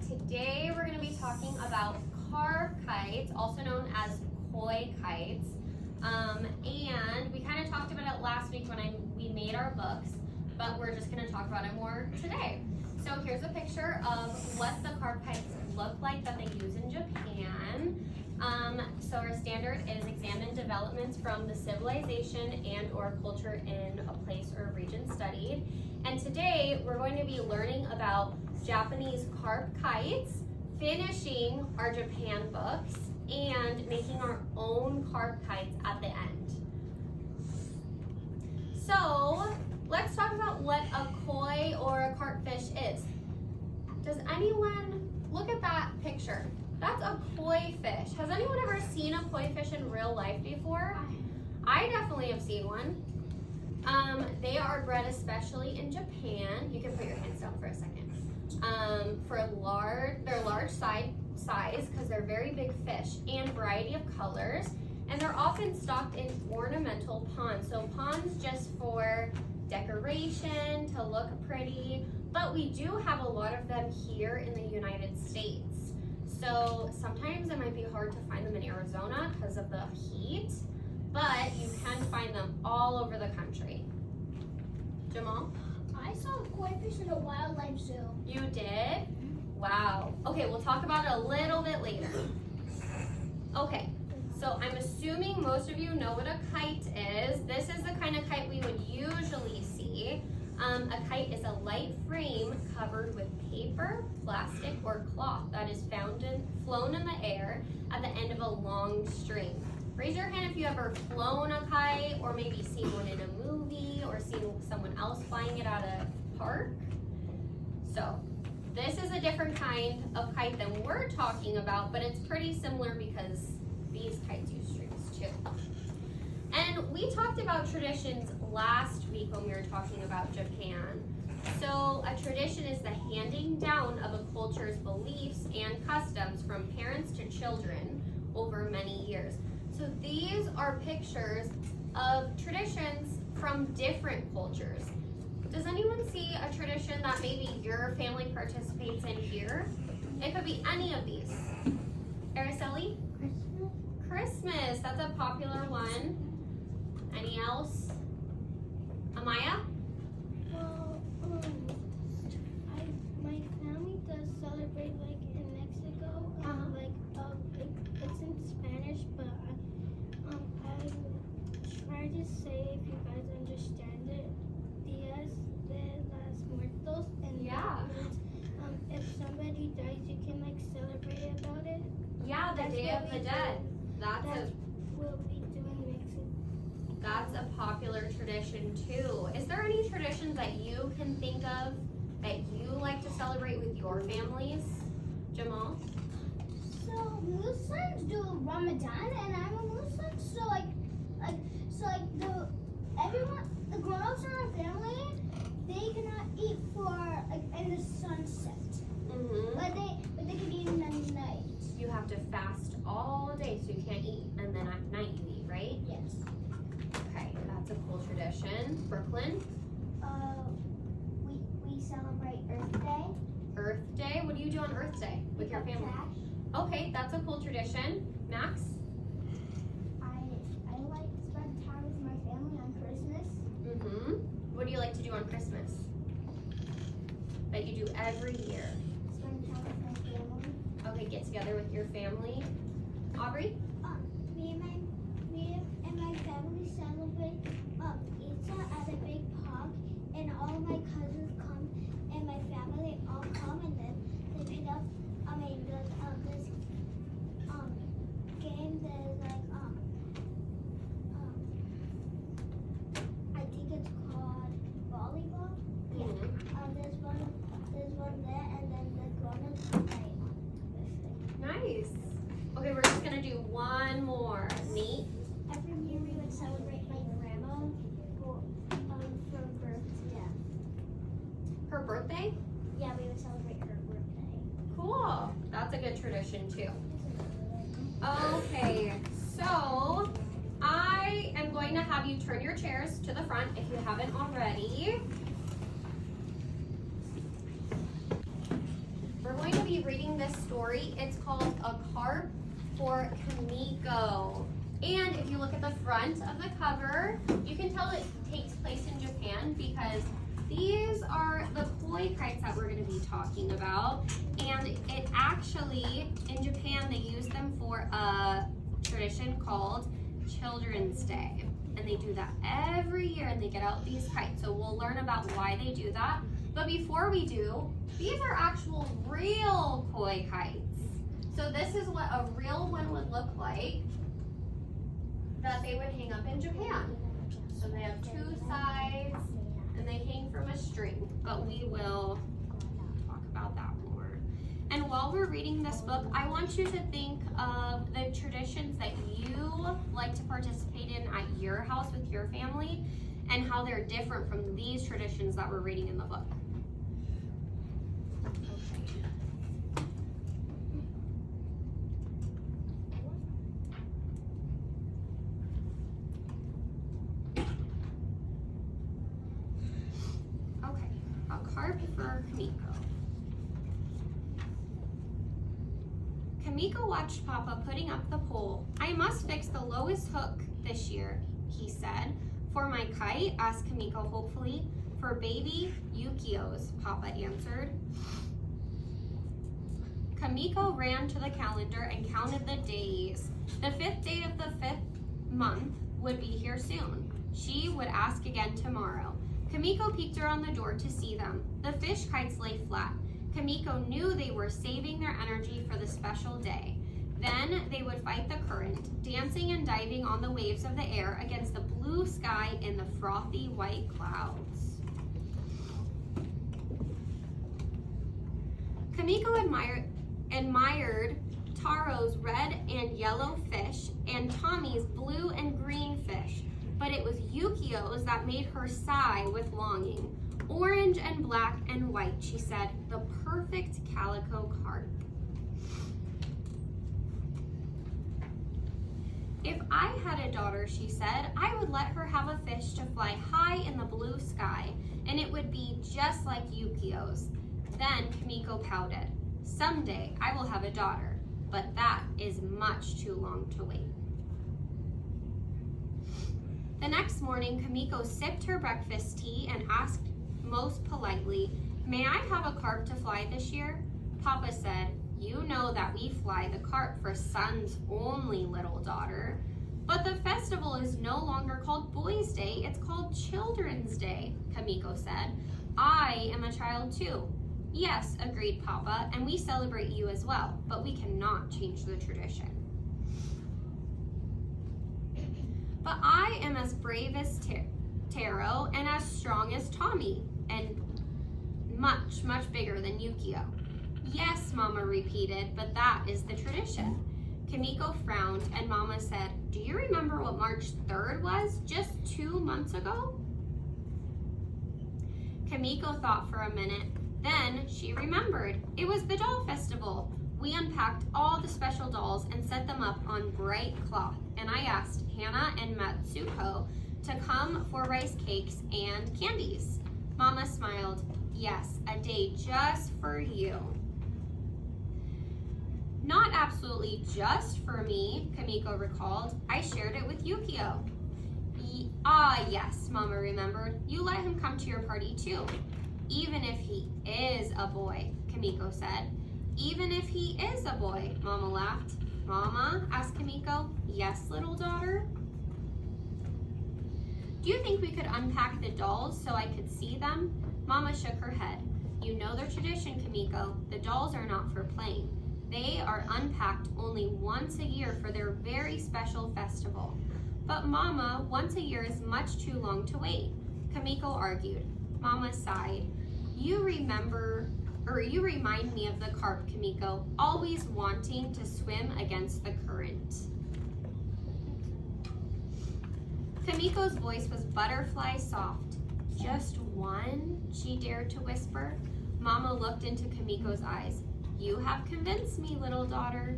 Today we're going to be talking about carp kites, also known as koi kites. And we kind of talked about it last week when we made our books, but we're just going to talk about it more today. So here's a picture of what the carp kites look like that they use in Japan. So our standard is examine developments from the civilization and or culture in a place or region studied. And today we're going to be learning about Japanese carp kites, finishing our Japan books, and making our own carp kites at the end. So let's talk about what a koi or a carp fish is. Does anyone look at that picture? That's a koi fish. Has anyone ever seen a koi fish in real life before? I definitely have seen one. They are bred especially in Japan. You can put your hands down for a second. They're large size because they're very big fish and variety of colors. And they're often stocked in ornamental ponds. So ponds just for decoration, to look pretty. But we do have a lot of them here in the United States. So sometimes it might be hard to find them in Arizona because of the heat, but you can find them all over the country. Jamal? I saw a koi fish in a wildlife zoo. You did? Wow. Okay, we'll talk about it a little bit later. Okay, so I'm assuming most of you know what a kite is. This is the kind of kite we would usually see. A kite is a light frame covered with paper, plastic, or cloth that is flown in the air at the end of a long string. Raise your hand if you ever flown a kite or maybe seen one in a movie or seen someone else flying it at a park. So this is a different kind of kite than we're talking about, but it's pretty similar because these kites use strings too. And we talked about traditions last week when we were talking about Japan. So a tradition is the handing down of a culture's beliefs and customs from parents to children over many years. So these are pictures of traditions from different cultures. Does anyone see a tradition that maybe your family participates in here? It could be any of these. Araceli? Christmas, that's a popular one. Any else? Amaya? Well, my family does celebrate like in Mexico. It's in Spanish, but I try to say if you guys understand it. Dias de las Muertos, and Yeah. If somebody dies, you can like celebrate about it. Yeah, the Day of the Dead. That's what we do in Mexico. That's a popular tradition too. Is there any traditions that you can think of that you like to celebrate with your families? Jamal? So Muslims do Ramadan, and I'm a Muslim. The grown-ups in our family, they cannot eat for in the sunset, but they can eat in the night. You have to fast all day so you can't eat, and then at night you eat, right? Yes. Okay, that's a cool tradition. Brooklyn? We celebrate Earth Day. Earth Day? What do you do on Earth Day with your family? Okay, that's a cool tradition. Max? I like to spend time with my family on Christmas. What do you like to do on Christmas? That you do every year? Spend time with my family. Okay, get together with your family. Aubrey? Me and my family celebrate Easter at a big park, and all of my cousins come, and my family all come, and then they pick up. This game that is like I think it's called volleyball. Yeah. There's one there, and then the grown-ups play with it. Nice. Okay, we're just gonna do one more. Neat. Every year we would celebrate my grandma for birthday. Her birthday? Yeah, we would celebrate her birthday. Cool. That's a good tradition too. Okay, so I am going to have you turn your chairs to the front if you haven't already. We're going to be be reading this story. It's called A Carp for Kamiko. And if you look at the front of the cover, you can tell it takes place in Japan because these are the koi kites that we're going to be talking about. And it actually, in Japan, they use them for a tradition called Children's Day. And they do that every year, and they get out these kites. So we'll learn about why they do that. But before we do, these are actual real koi kites. So this is what a real one would look like that they would hang up in Japan. So they have two sides and they hang from a string, but we will talk about that more. And while we're reading this book, I want you to think of the traditions that you like to participate in at your house with your family and how they're different from these traditions that we're reading in the book. Carp for Kamiko. Kamiko watched Papa putting up the pole. I must fix the lowest hook this year, he said. For my kite, asked Kamiko hopefully. For baby Yukio's, Papa answered. Kamiko ran to the calendar and counted the days. The 5th day of the 5th month would be here soon. She would ask again tomorrow. Kamiko peeked around the door to see them. The fish kites lay flat. Kamiko knew they were saving their energy for the special day. Then they would fight the current, dancing and diving on the waves of the air against the blue sky and the frothy white clouds. Kamiko admired Taro's red and yellow fish and Tommy's blue and green fish. But it was Yukio's that made her sigh with longing. Orange and black and white, she said, the perfect calico carp. If I had a daughter, she said, I would let her have a fish to fly high in the blue sky, and it would be just like Yukio's. Then Kamiko pouted. Someday I will have a daughter, but that is much too long to wait. The next morning, Kamiko sipped her breakfast tea and asked most politely, May I have a carp to fly this year? Papa said, You know that we fly the carp for sons only, little daughter. But the festival is no longer called Boys' Day, it's called Children's Day, Kamiko said. I am a child too. Yes, agreed Papa, and we celebrate you as well, but we cannot change the tradition. But I am as brave as Taro and as strong as Tommy and much, much bigger than Yukio. Yes, Mama repeated, but that is the tradition. Kamiko frowned and Mama said, Do you remember what March 3rd was just 2 months ago? Kamiko thought for a minute. Then she remembered. It was the doll festival. We unpacked all the special dolls and set them up on bright cloth, and I asked Hannah and Matsuko to come for rice cakes and candies. Mama smiled. Yes, a day just for you. Not absolutely just for me, Kamiko recalled. I shared it with Yukio. Yes, Mama remembered. You let him come to your party too. Even if he is a boy, Kamiko said. Even if he is a boy, Mama laughed. Mama, asked Kamiko. Yes, little daughter? Do you think we could unpack the dolls so I could see them? Mama shook her head. You know their tradition, Kamiko. The dolls are not for playing. They are unpacked only once a year for their very special festival. But Mama, once a year is much too long to wait. Kamiko argued. Mama sighed. You remind me of the carp, Kamiko, always wanting to swim against the current. Kamiko's voice was butterfly soft. Just one, she dared to whisper. Mama looked into Kamiko's eyes. You have convinced me, little daughter.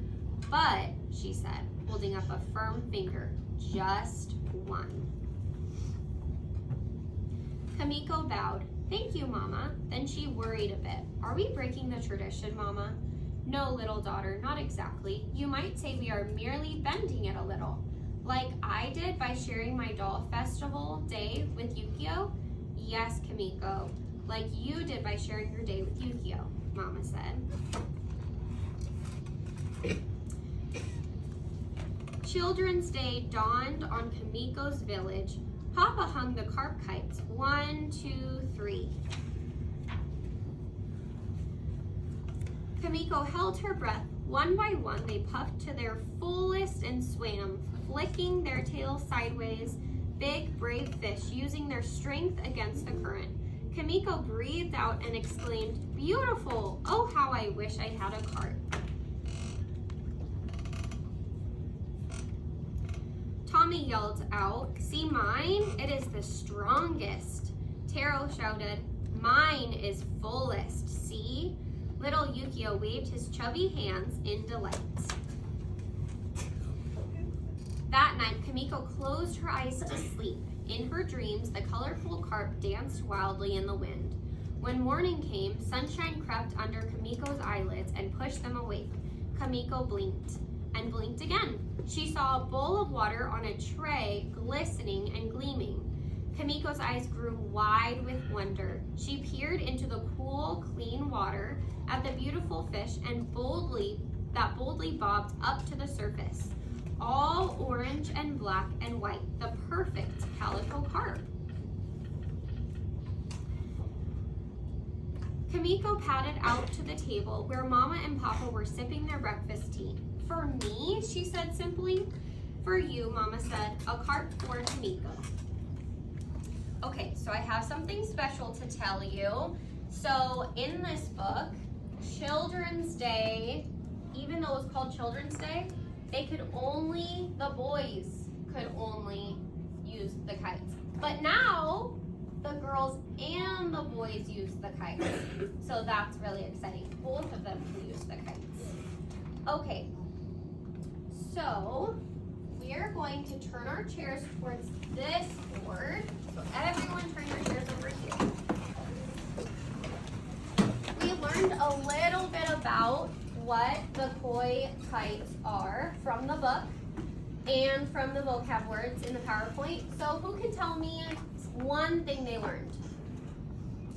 But, she said, holding up a firm finger, just one. Kamiko bowed. Thank you, Mama. Then she worried a bit. Are we breaking the tradition, Mama? No, little daughter, not exactly. You might say we are merely bending it a little. Like I did by sharing my doll festival day with Yukio? Yes, Kamiko. Like you did by sharing your day with Yukio, Mama said. Children's Day dawned on Kamiko's village. Papa hung the carp kites. 1, 2, 3. Kamiko held her breath. One by one, they puffed to their fullest and swam, flicking their tails sideways, big, brave fish using their strength against the current. Kamiko breathed out and exclaimed, "Beautiful! Oh, how I wish I had a carp." Tommy yelled out, "See mine? It is the strongest." Taro shouted, "Mine is fullest, see?" Little Yukio waved his chubby hands in delight. That night, Kamiko closed her eyes to sleep. In her dreams, the colorful carp danced wildly in the wind. When morning came, sunshine crept under Kamiko's eyelids and pushed them awake. Kamiko blinked and blinked again. She saw a bowl of water on a tray, glistening and gleaming. Kamiko's eyes grew wide with wonder. She peered into the cool, clean water at the beautiful fish and boldly bobbed up to the surface. All orange and black and white, the perfect calico carp. Kamiko padded out to the table where Mama and Papa were sipping their breakfast tea. "For me," she said simply. "For you," Mama said, "a carp for Kamiko." Okay, so I have something special to tell you. So in this book, Children's Day, even though it's called Children's Day, the boys could only use the kites. But now, the girls and the boys use the kites. So that's really exciting. Both of them can use the kites. Okay, so we are going to turn our chairs towards this board. So everyone turn your chairs over here. We learned a little bit about what the koi kites are from the book and from the vocab words in the PowerPoint. So who can tell me one thing they learned?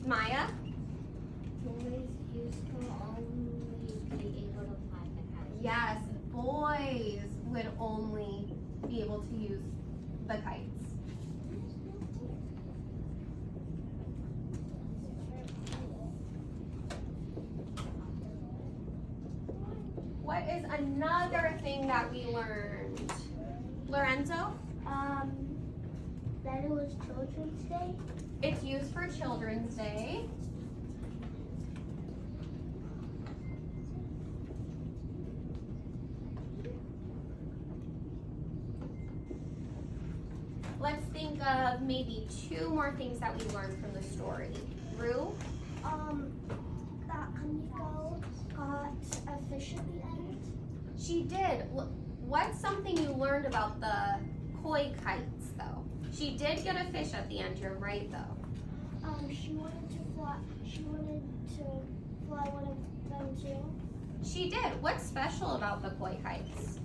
Maya? Boys used to only be able to fly the kite. Yes, boys would only be able to use the kites. What is another thing that we learned? Lorenzo? That it was Children's Day. It's used for Children's Day. Let's think of maybe 2 more things that we learned from the story. Rue? That Kamiko got a fish at the end. She did. What's something you learned about the koi kites, though? She did get a fish at the end. You're right, though. She wanted to fly. She wanted to fly one of them too. She did. What's special about the koi kites?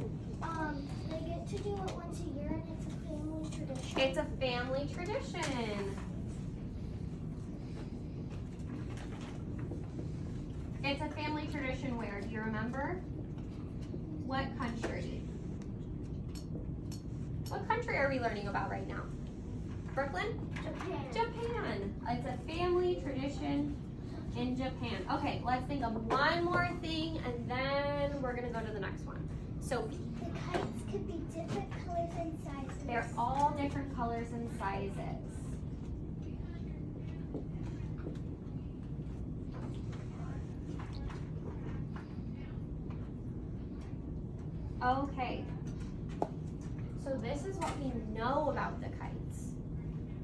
They get to do it once a year, and it's a family tradition. It's a family tradition. It's a family tradition where? Do you remember? What country? What country are we learning about right now? Brooklyn? Japan. Japan. It's a family tradition in Japan. Okay, let's think of one more thing and then we're gonna go to the next one. So The kites could be different colors and sizes. they're all different colors and sizes. Okay, so this is what we know about the kites.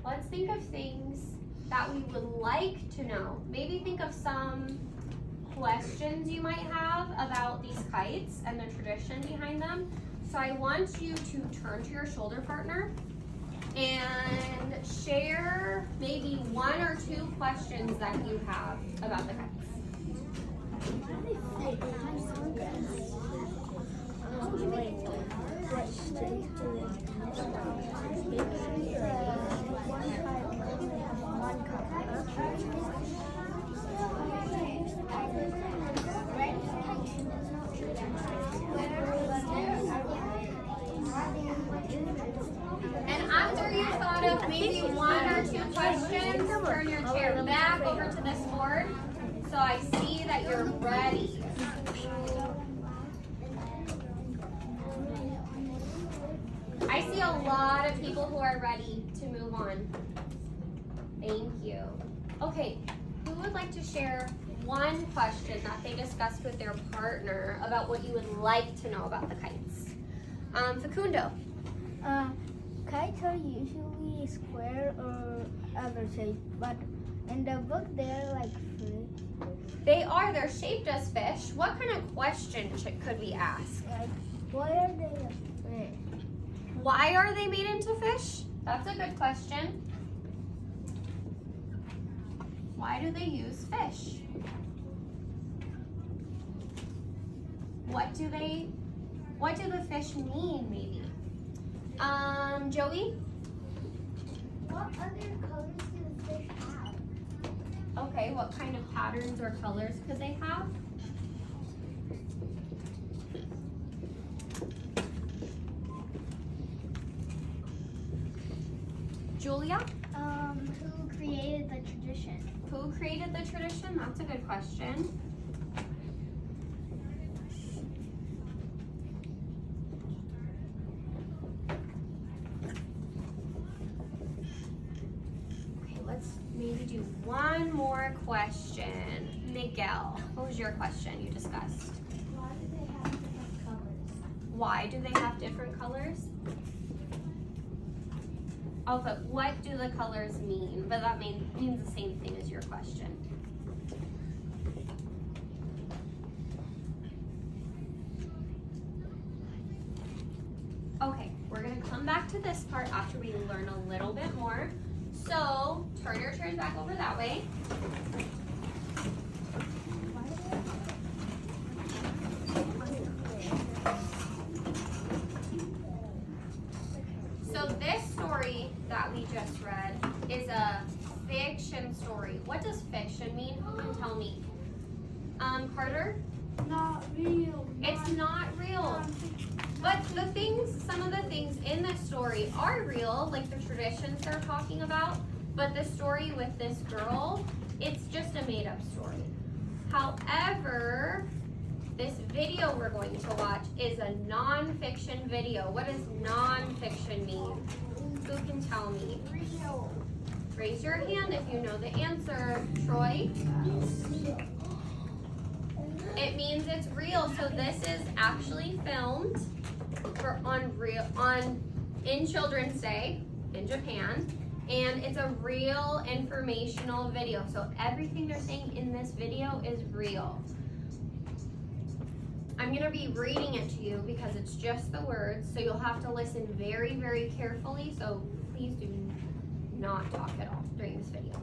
Let's think of things that we would like to know. Maybe think of some questions you might have about these kites and the tradition behind them. So I want you to turn to your shoulder partner and share maybe 1 or 2 questions that you have about the kites. Why do they fly? And after you thought of maybe one or two questions, turn your chair back over to this board so I see that you're ready. I see a lot of people who are ready to move on. Thank you. Okay, who would like to share one question that they discussed with their partner about what you would like to know about the kites? Facundo. Kites are usually square or other shape, but in the book they're like fish. They're shaped as fish. What kind of question could we ask? Like, why are they a fish? Why are they made into fish? That's a good question. Why do they use fish? What do the fish mean, maybe? Joey? What other colors do the fish have? Okay, what kind of patterns or colors could they have? Julia? Who created the tradition? Who created the tradition? That's a good question. Okay, let's maybe do one more question. Miguel, what was your question you discussed? Why do they have different colors? Why do they have different colors? Oh, but what do the colors mean? But that means the same thing as your question. Okay, we're gonna come back to this part after we learn a little bit more. So, turn your chairs back over that way. So this story that we just read is a fiction story. What does fiction mean? Who can tell me? Carter? Not real. It's not real. But some of the things in this story are real, like the traditions they're talking about. But the story with this girl, it's just a made-up story. However, this video we're going to watch is a non-fiction video. What does non-fiction mean? Who can tell me? Real. Raise your hand if you know the answer. Troy? It means it's real. So this is actually filmed in Children's Day in Japan. And it's a real informational video. So everything they're saying in this video is real. I'm going to be reading it to you because it's just the words, so you'll have to listen very, very carefully, so please do not talk at all during this video.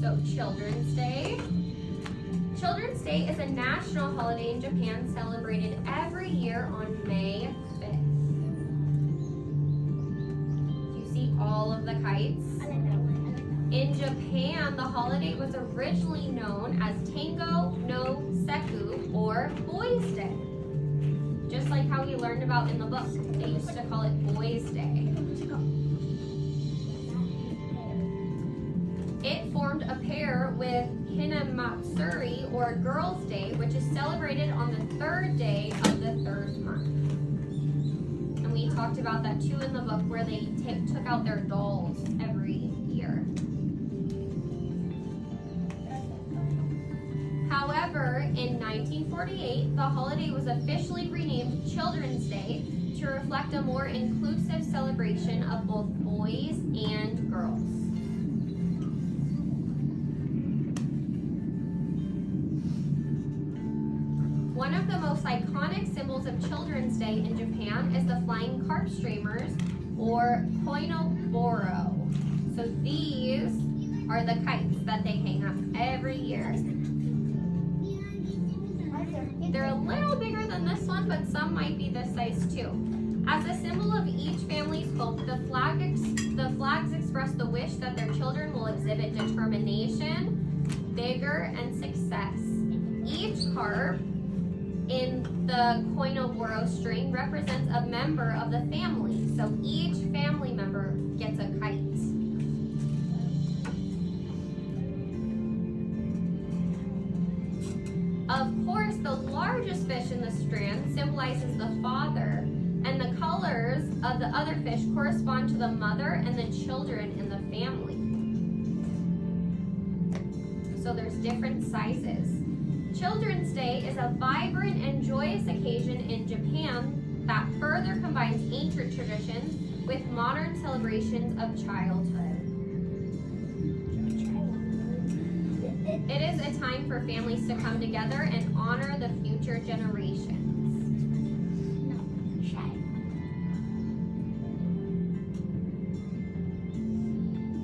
So, Children's Day. Children's Day is a national holiday in Japan celebrated every year on May 5th. Do you see all of the kites? In Japan, the holiday was originally known as Tango no Seku, or Boys' Day. Just like how we learned about in the book. They used to call it Boys' Day. It formed a pair with Hinamatsuri, or Girls' Day, which is celebrated on the third day of the third month. And we talked about that too in the book, where they took out their dolls every year. However, in 1948, the holiday was officially renamed Children's Day to reflect a more inclusive celebration of both boys and girls. One of the most iconic symbols of Children's Day in Japan is the flying carp streamers, or koinoboro. So these are the kites that they hang up every year. They're a little bigger than this one, but some might be this size too. As a symbol of each family's hope, the flags express the wish that their children will exhibit determination, vigor, and success. Each carp in the Koinoboro string represents a member of the family, so each family member gets a kite. Of course, the largest fish in the strand symbolizes the father, and the colors of the other fish correspond to the mother and the children in the family. So there's different sizes. Children's Day is a vibrant and joyous occasion in Japan that further combines ancient traditions with modern celebrations of childhood. It is a time for families to come together and honor the future generations.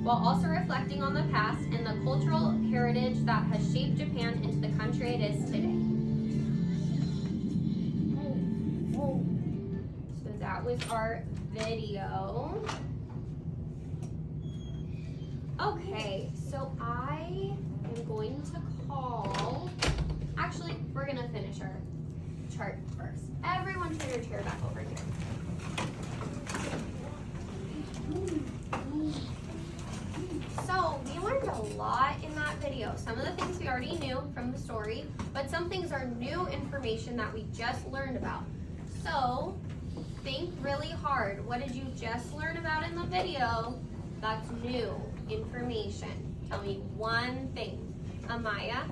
While also reflecting on the past and the cultural heritage that has shaped Japan into the country it is today. So that was our video. Okay, so I am going to call, actually, we're gonna finish our chart first. Everyone turn your chair back over here. So we learned a lot in that video. Some of the things we already knew from the story, but some things are new information that we just learned about. So think really hard. What did you just learn about in the video that's new information? Tell me one thing. Amaya?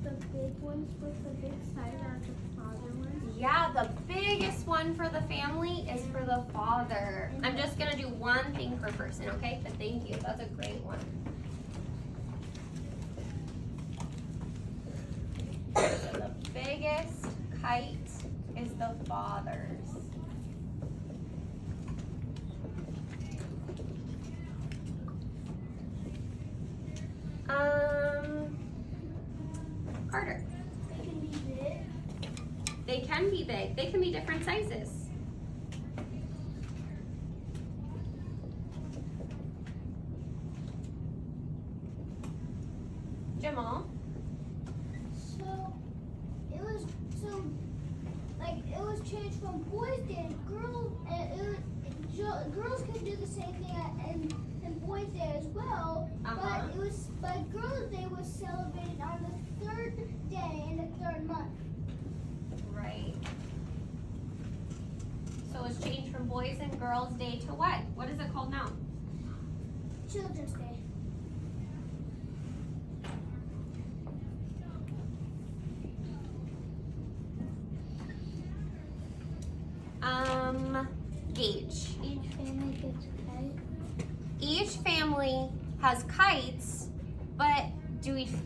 The big ones with the big size are the father ones. Yeah, the biggest one for the family is for the father. I'm just gonna do one thing per person, okay? But thank you, that's a great one. So the biggest kite is the father's. Carter. They can be big. They can be big. They can be different sizes. Jamal. So it was changed from boys day to girls, and girls can do the same thing and boys day as well. Uh-huh. But girls day was celebrated on the third day in the third month. Right. So it's changed from Boys and Girls Day to what? What is it called now? Children's Day. Gage. Each family gets a kite. Each family has kites, but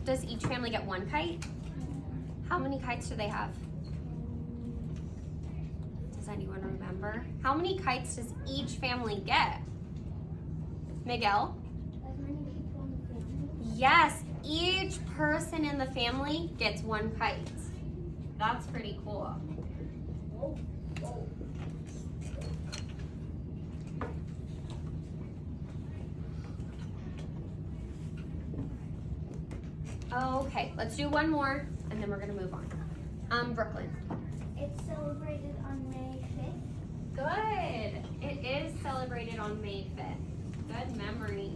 does each family get one kite? How many kites do they have? Does anyone remember? How many kites does each family get? Miguel? As many people in the family. Yes, each person in the family gets one kite. That's pretty cool. Okay, let's do one more and then we're gonna move on. Brooklyn. It's celebrated on May 5th. Good. It is celebrated on May 5th. Good memory.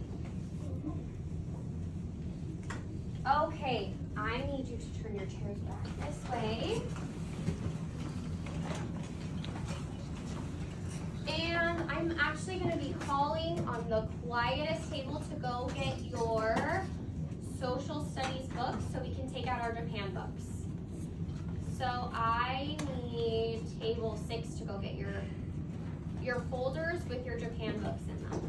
Okay, I need you to turn your chairs back this way. And I'm actually going to be calling on the quietest table to go get your social studies books so we can take out our Japan books. So I need table 6 to go get your folders with your Japan books in them.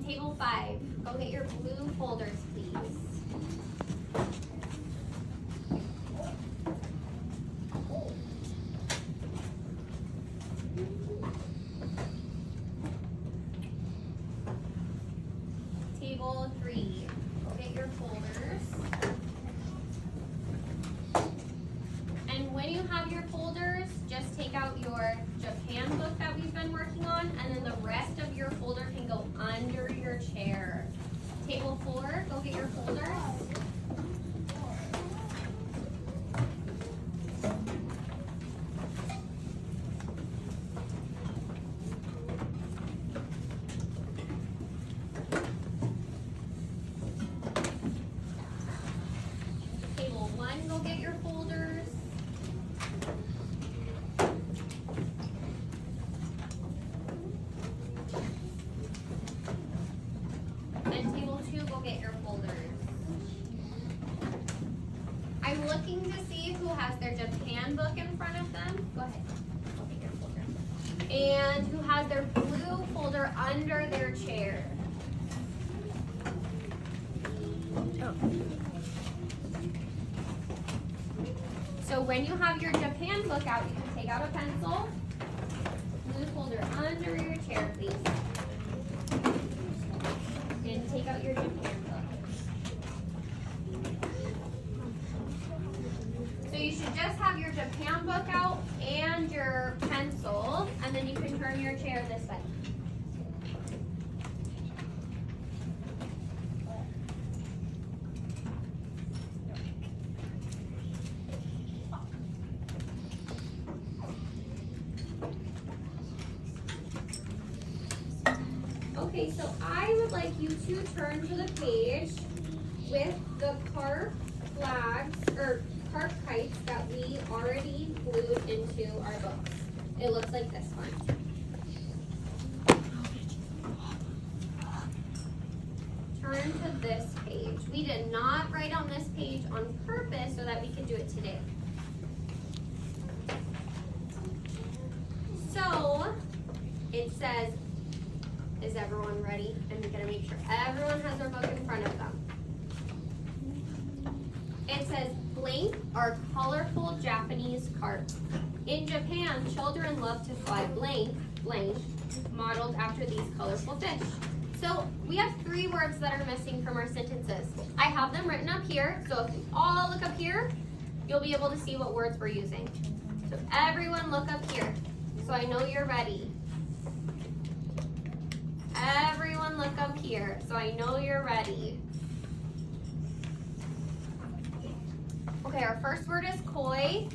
Table 5, go get your blue folders, please. Table 3, go get your folders. And when you have your folders, just take out your Japan book that we've been working on, and then the rest of your folder can go under your chair. Table 4, go get your folders. Table 1, go get your folders. And table 2, go get your folders. I'm looking to see who has their Japan book in front of them. Go ahead, go get your folder. And who has their blue folder under their chair. So when you have your Japan book out, you can take out a pencil, blue folder under your chair, please. And take out your Japan book. So you should just have your Japan book out and your pencil, and then you can turn your chair this way. Okay, so I would like you to turn to the page with the park flags, or park kites that we already glued into our books. It looks like this one. Turn to this page. We did not write on this page on purpose so that we could do it today. So, it says, is everyone ready? I'm gonna make sure everyone has their book in front of them. It says, blank are colorful Japanese carp. In Japan, children love to fly blank, blank, modeled after these colorful fish. So we have 3 words that are missing from our sentences. I have them written up here, so if you all look up here, you'll be able to see what words we're using. So everyone look up here, so I know you're ready. Everyone look up here, so I know you're ready. Okay, our first word is koi,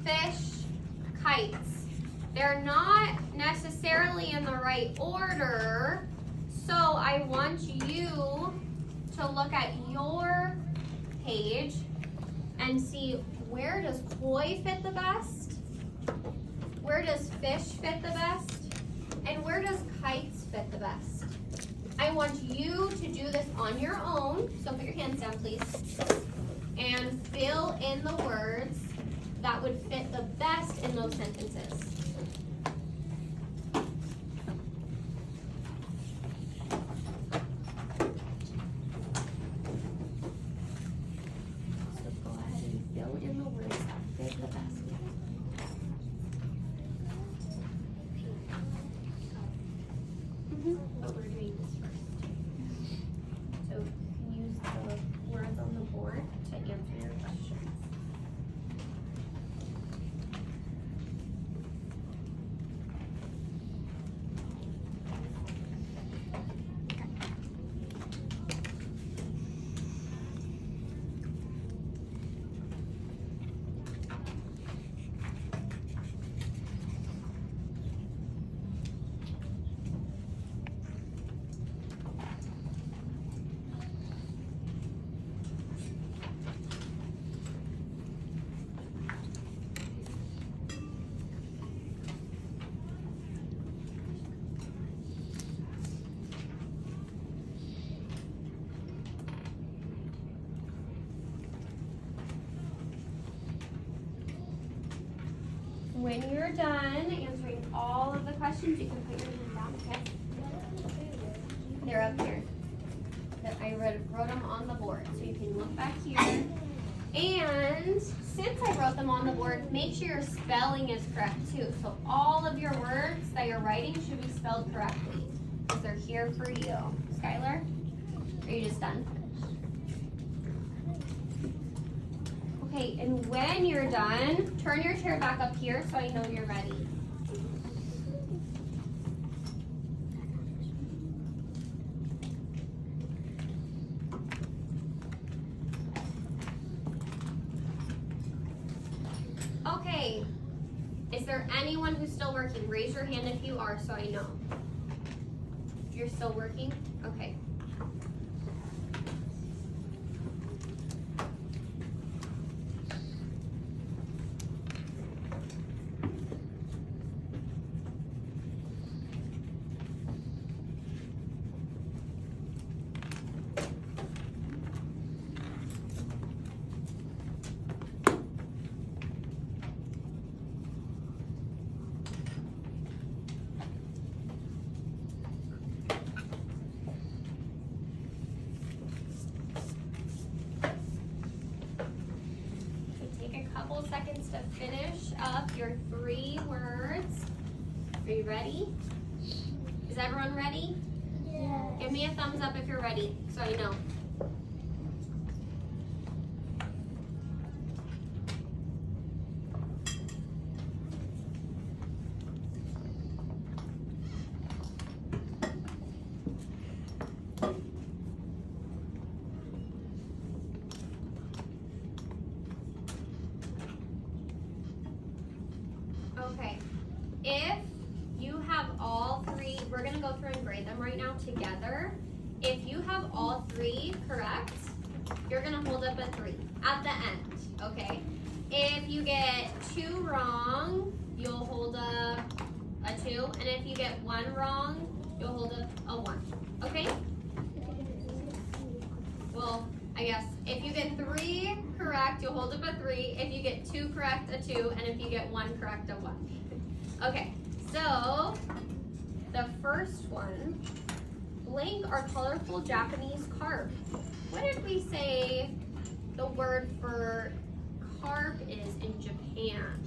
fish, kites. They're not necessarily in the right order, so I want you to look at your page and see, where does koi fit the best? Where does fish fit the best? And where does kites fit the best? I want you to do this on your own, so put your hands down, please, and fill in the words that would fit the best in those sentences. So go ahead and fill in the words that fit the best. But we're doing this first. So you can use the words on the board to answer your questions. When you're done answering all of the questions, you can put your hand down, okay? They're up here. I wrote them on the board, so you can look back here. And since I wrote them on the board, make sure your spelling is correct too. So all of your words that you're writing should be spelled correctly, because they're here for you. Skylar, are you just done? Okay, and when you're done, turn your chair back up here so I know you're ready. Okay, is there anyone who's still working? Raise your hand if you are so I know. You're still working? Okay. Seconds to finish up your 3 words. Are you ready? Is everyone ready? Yes. Give me a thumbs up if you're ready, so I know. Okay, if you have all 3, we're gonna go through and grade them right now together. If you have all 3 correct, you're gonna hold up a 3 at the end, okay? If you get 2 wrong, you'll hold up a 2, and if you get 1 wrong, you'll hold up a 1, okay? Well, I guess if you get 3 correct, you'll hold up a 3. If you get 2 correct, a 2. And if you get 1 correct, a 1. Okay, so the first one, blank or colorful Japanese carp. What did we say the word for carp is in Japan?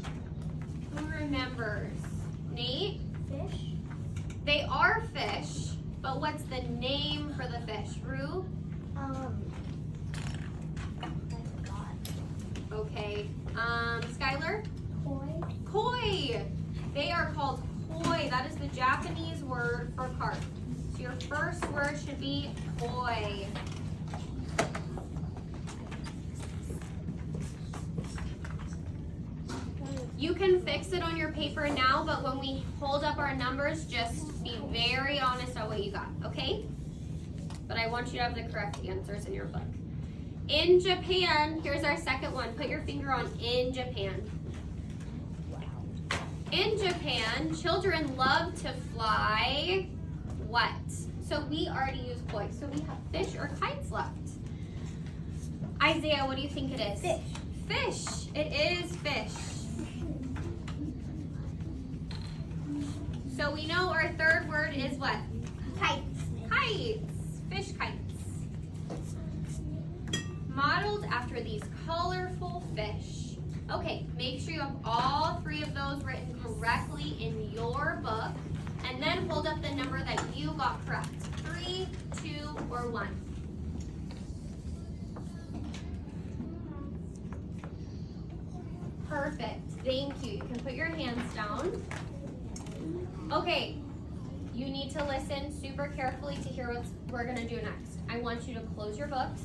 Who remembers? Nate? Fish. They are fish, but what's the name for the fish? Rue? I forgot. Okay. Skylar? Koi. Koi. They are called koi. That is the Japanese word for carp. So your first word should be koi. You can fix it on your paper now, but when we hold up our numbers, just be very honest on what you got, okay? But I want you to have the correct answers in your book. In Japan, here's our second one. Put your finger on in Japan. In Japan, children love to fly what? So we already used koi. So we have fish or kites left. Isaiah, what do you think it is? Fish. Fish. It is fish. So we know our third word is what? Kites. Kites. Fish kites. Modeled after these colorful fish. Okay, make sure you have all 3 of those written correctly in your book, and then hold up the number that you got correct. 3, 2, or 1. Perfect, thank you. You can put your hands down. Okay, you need to listen super carefully to hear what we're gonna do next. I want you to close your books,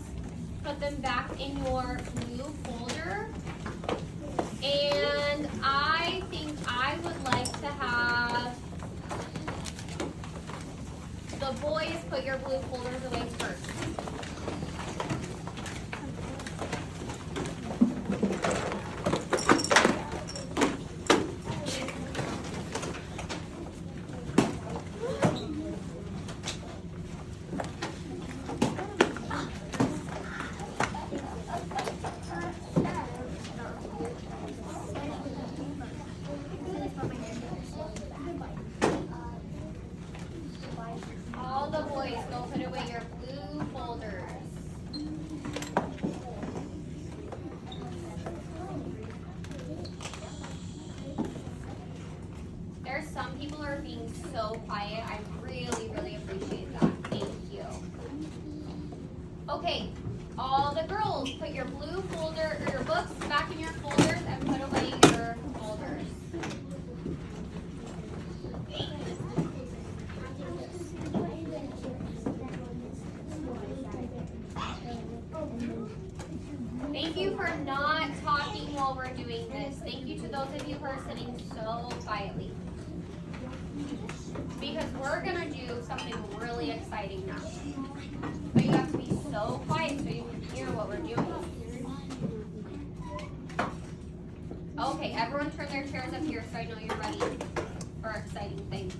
put them back in your blue folder, and I think I would like to have the boys put your blue folders away first. All the boys, go put away your blue folders. There's some people who are being so quiet. I really, really appreciate that. Thank you. Okay, all the girls, put your blue folder or your books back in your folders and put away your folders. Thank you for not talking while we're doing this. Thank you to those of you who are sitting so quietly. Because we're gonna do something really exciting now. But you have to be so quiet so you can hear what we're doing. Okay, everyone turn their chairs up here so I know you're ready for our exciting thing.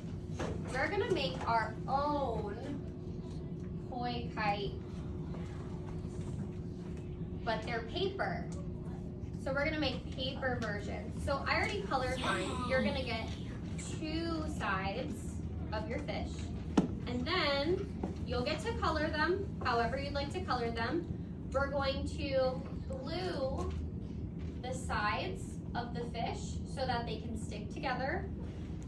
We're gonna make our own koi kite, but they're paper. So we're gonna make paper versions. So I already colored mine. You're gonna get 2 sides of your fish. And then you'll get to color them however you'd like to color them. We're going to glue the sides of the fish so that they can stick together.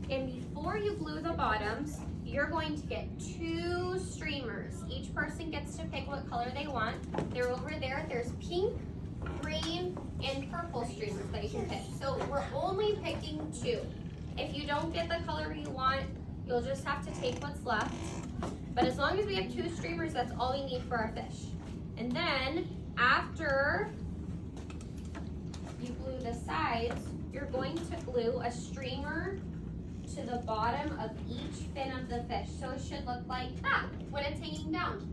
And before you glue the bottoms, you're going to get 2 streamers. Each person gets to pick what color they want. They're over there. There's pink, green, and purple streamers that you can pick. So we're only picking 2. If you don't get the color you want, you'll just have to take what's left. But as long as we have 2 streamers, that's all we need for our fish. And then after you glue the sides, you're going to glue a streamer to the bottom of each fin of the fish. So it should look like that when it's hanging down.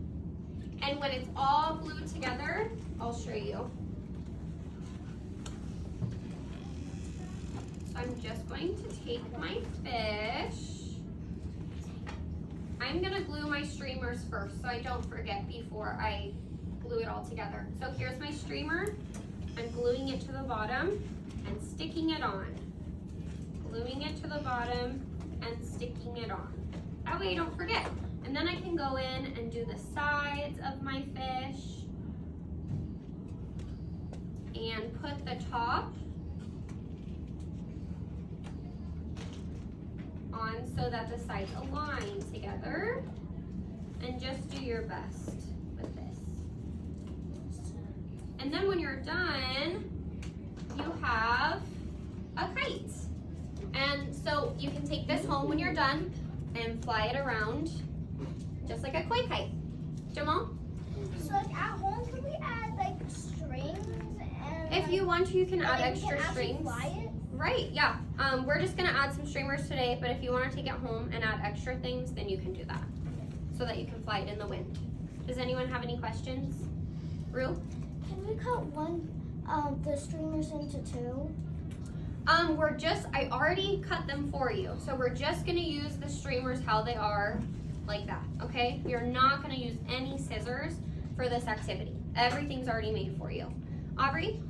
And when it's all glued together, I'll show you. So I'm just going to take my fish. I'm gonna glue my streamers first so I don't forget before I glue it all together. So here's my streamer. I'm gluing it to the bottom and sticking it on. Gluing it to the bottom and sticking it on. That way I don't forget. And then I can go in and do the sides of my fish and put the top on so that the sides align together, and just do your best with this. And then when you're done, you have a kite. And so you can take this home when you're done and fly it around just like a koi kite. Jamal? So like at home, can we add like strings? And If you want to, you can add extra strings. Fly it? Right, yeah. We're just gonna add some streamers today, but if you wanna take it home and add extra things, then you can do that so that you can fly it in the wind. Does anyone have any questions? Rue? Can we cut the streamers into 2? I already cut them for you. So we're just gonna use the streamers how they are, like that, okay? You're not gonna use any scissors for this activity. Everything's already made for you. Aubrey?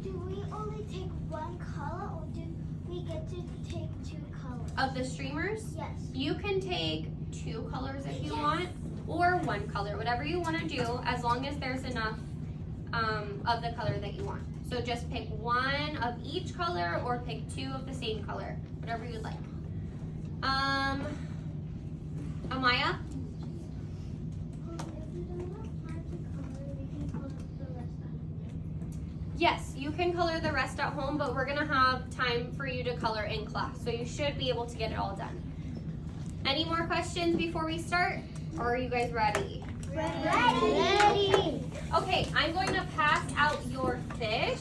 Do we only take 1 color, or do we get to take 2 colors? Of the streamers? Yes. You can take 2 colors if you want, or 1 color, whatever you wanna do, as long as there's enough of the color that you want. So just pick 1 of each color or pick 2 of the same color, whatever you'd like. Amaya? Yes, you can color the rest at home, but we're gonna have time for you to color in class. So you should be able to get it all done. Any more questions before we start? Or are you guys ready? Ready. Okay, I'm going to pass out your fish.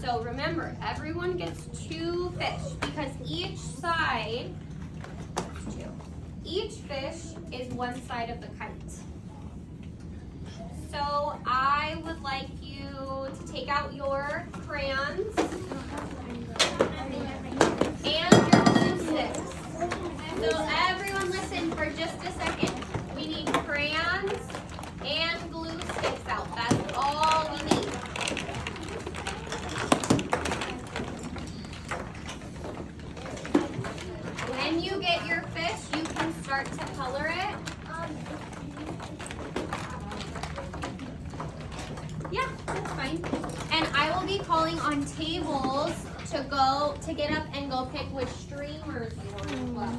So remember, everyone gets 2 fish because each side, each fish is 1 side of the kite. So I would like you to take out your crayons and your glue sticks. So everyone listen for just a second. We need crayons and glue sticks out. That's all we need. When you get get your fish, you can start to color it. Yeah, that's fine. And I will be calling on tables to get up and go pick which streamers you want as well.